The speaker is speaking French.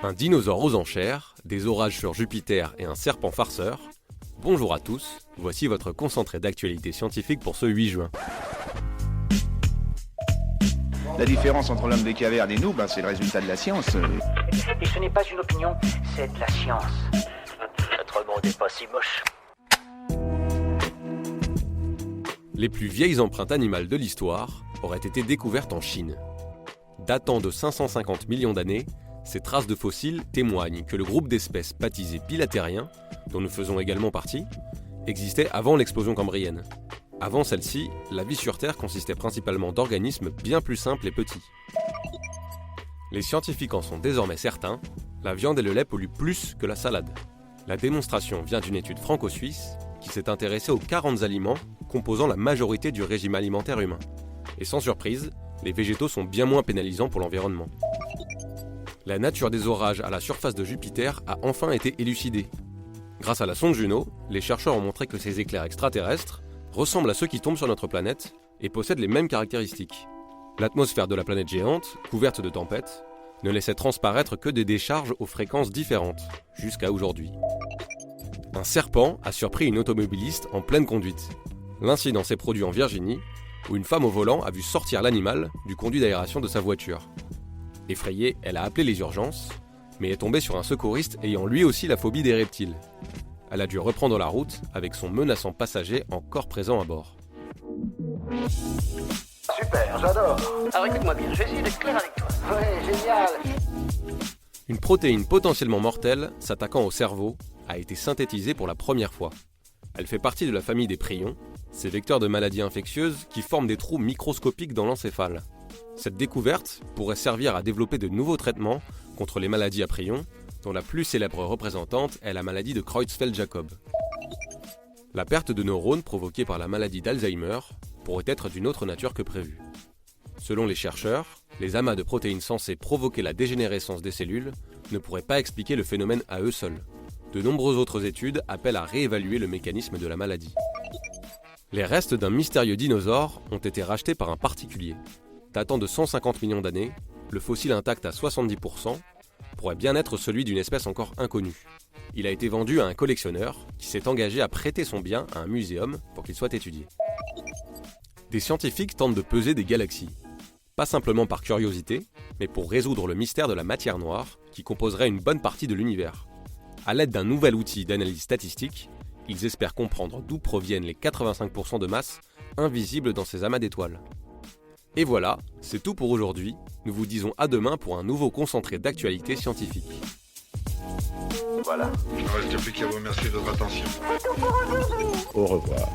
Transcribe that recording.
Un dinosaure aux enchères, des orages sur Jupiter et un serpent farceur. Bonjour à tous, voici votre concentré d'actualité scientifique pour ce 8 juin. La différence entre l'homme des cavernes et nous, c'est le résultat de la science. Et ce n'est pas une opinion, c'est de la science. Notre monde n'est pas si moche. Les plus vieilles empreintes animales de l'histoire auraient été découvertes en Chine. Datant de 550 millions d'années, ces traces de fossiles témoignent que le groupe d'espèces baptisé Bilatérien, dont nous faisons également partie, existait avant l'explosion cambrienne. Avant celle-ci, la vie sur Terre consistait principalement d'organismes bien plus simples et petits. Les scientifiques en sont désormais certains, la viande et le lait polluent plus que la salade. La démonstration vient d'une étude franco-suisse qui s'est intéressée aux 40 aliments composant la majorité du régime alimentaire humain. Et sans surprise, les végétaux sont bien moins pénalisants pour l'environnement. La nature des orages à la surface de Jupiter a enfin été élucidée. Grâce à la sonde Juno, les chercheurs ont montré que ces éclairs extraterrestres ressemblent à ceux qui tombent sur notre planète et possèdent les mêmes caractéristiques. L'atmosphère de la planète géante, couverte de tempêtes, ne laissait transparaître que des décharges aux fréquences différentes, jusqu'à aujourd'hui. Un serpent a surpris une automobiliste en pleine conduite. L'incident s'est produit en Virginie, où une femme au volant a vu sortir l'animal du conduit d'aération de sa voiture. Effrayée, elle a appelé les urgences, mais est tombée sur un secouriste ayant lui aussi la phobie des reptiles. Elle a dû reprendre la route avec son menaçant passager encore présent à bord. Super, j'adore. Alors écoute-moi bien, je vais essayer d'être clair avec toi. Ouais, génial. Une protéine potentiellement mortelle, s'attaquant au cerveau, a été synthétisée pour la première fois. Elle fait partie de la famille des prions, ces vecteurs de maladies infectieuses qui forment des trous microscopiques dans l'encéphale. Cette découverte pourrait servir à développer de nouveaux traitements contre les maladies à prions, dont la plus célèbre représentante est la maladie de Creutzfeldt-Jakob. La perte de neurones provoquée par la maladie d'Alzheimer pourrait être d'une autre nature que prévu. Selon les chercheurs, les amas de protéines censés provoquer la dégénérescence des cellules ne pourraient pas expliquer le phénomène à eux seuls. De nombreuses autres études appellent à réévaluer le mécanisme de la maladie. Les restes d'un mystérieux dinosaure ont été rachetés par un particulier. Datant de 150 millions d'années, le fossile intact à 70% pourrait bien être celui d'une espèce encore inconnue. Il a été vendu à un collectionneur qui s'est engagé à prêter son bien à un muséum pour qu'il soit étudié. Des scientifiques tentent de peser des galaxies. Pas simplement par curiosité, mais pour résoudre le mystère de la matière noire qui composerait une bonne partie de l'univers. À l'aide d'un nouvel outil d'analyse statistique, ils espèrent comprendre d'où proviennent les 85% de masse invisibles dans ces amas d'étoiles. Et voilà, c'est tout pour aujourd'hui. Nous vous disons à demain pour un nouveau concentré d'actualité scientifique. Voilà. Il ne reste plus qu'à vous remercier de votre attention. Au revoir.